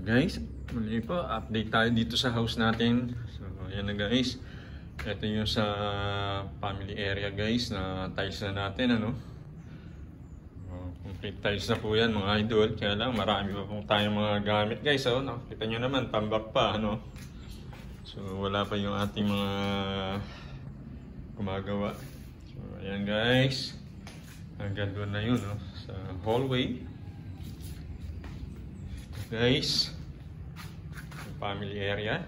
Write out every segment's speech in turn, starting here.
Guys, muli po, update tayo dito sa house natin. So, ayan na guys. Ito yung sa family area guys na tiles na natin, ano. Complete tiles na po yan mga idol. Kaya lang, marami pa po tayong mga gamit guys. So, nakita nyo naman, tambak pa, ano. So, wala pa yung ating mga gumagawa. So, ayan guys. Hanggang doon na yun, no? Sa hallway. Guys, family area.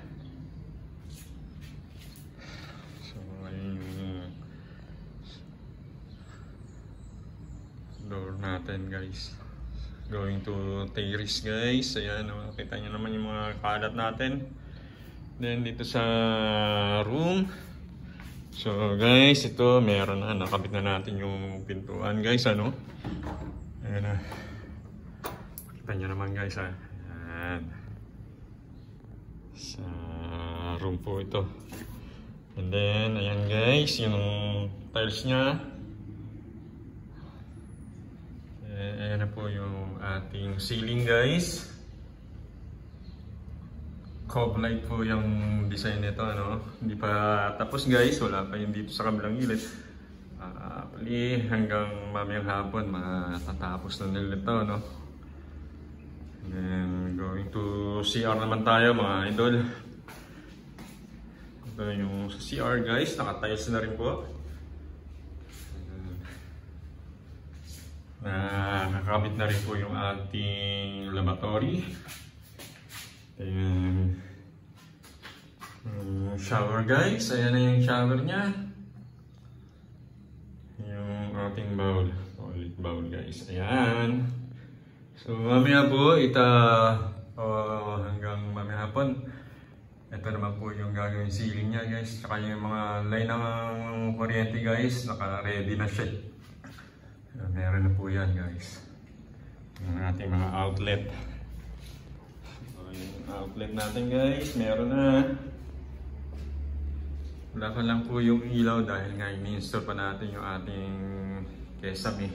So, ayun yung door natin guys. Going to terrace guys. Ayan, nakita nyo naman yung mga kalat natin. Then dito sa room. So guys, ito meron na, nakabit na natin yung pintuan guys, ano. Ayan na. Kita nyo naman guys, ha. Ayan. Sa room po ito. And then, ayan guys, yung tiles nya. Ayan na po yung ating ceiling guys. Cove light po yung design nito, ano. Hindi pa tapos guys, wala pa yung dito sa kabilang gilid. Hanggang mamayang hapon matatapos na nila ito, no. And then going to CR naman tayo mga idol. Ito yung sa CR guys, naka-tiles na rin po. Nakakabit na rin po yung ating lavatory. Ayan. Shower guys, ayan na yung shower nya. Yung ating bowl, toilet bowl guys, ayan. So mamaya po, hanggang mamaya hapon, ito naman po yung gagawin ceiling nya guys. Tsaka yung mga line ng kuryente guys, naka-ready na siya. Meron na po yan guys. Yung ating mga outlet. So yung outlet natin guys, meron na. Wala pa lang po yung ilaw dahil nga ini-install pa natin yung ating kesame.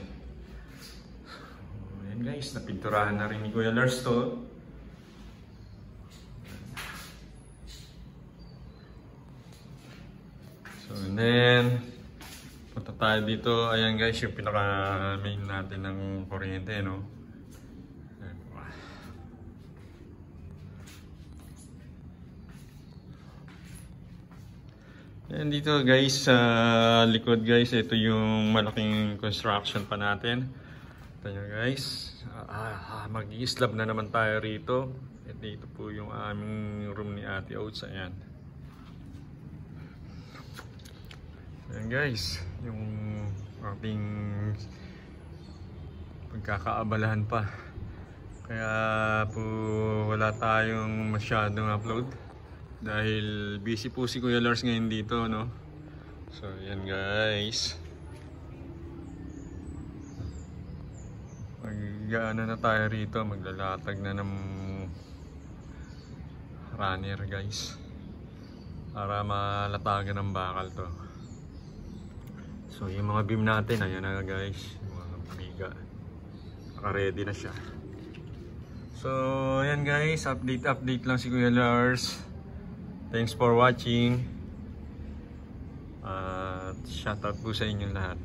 So, ayan guys, napinturahan na rin ni Kuya Lars to. So and then, punta tayo dito. Ayan guys, yung pinaka main natin ng kuryente, no? And dito guys, sa likod guys, ito yung malaking construction pa natin. Ito nyo guys, mag-i-slab na naman tayo rito. At dito po yung aming room ni Ate Oats. Ayan. Ayan guys, yung ating pagkakaabalahan pa. Kaya po wala tayong masyadong upload. Dahil busy po si Kuya Lars ngayon dito, no? So, yan guys. Mag-ano na tayo rito. Maglalatag na ng runner guys. Para malatagan ng bakal to. So, yung mga beam natin, ayan na guys. Yung mga biga. Naka-ready na siya. So, yan guys. Update lang si Kuya Lars. Thanks for watching. Shoutout po sa inyong lahat.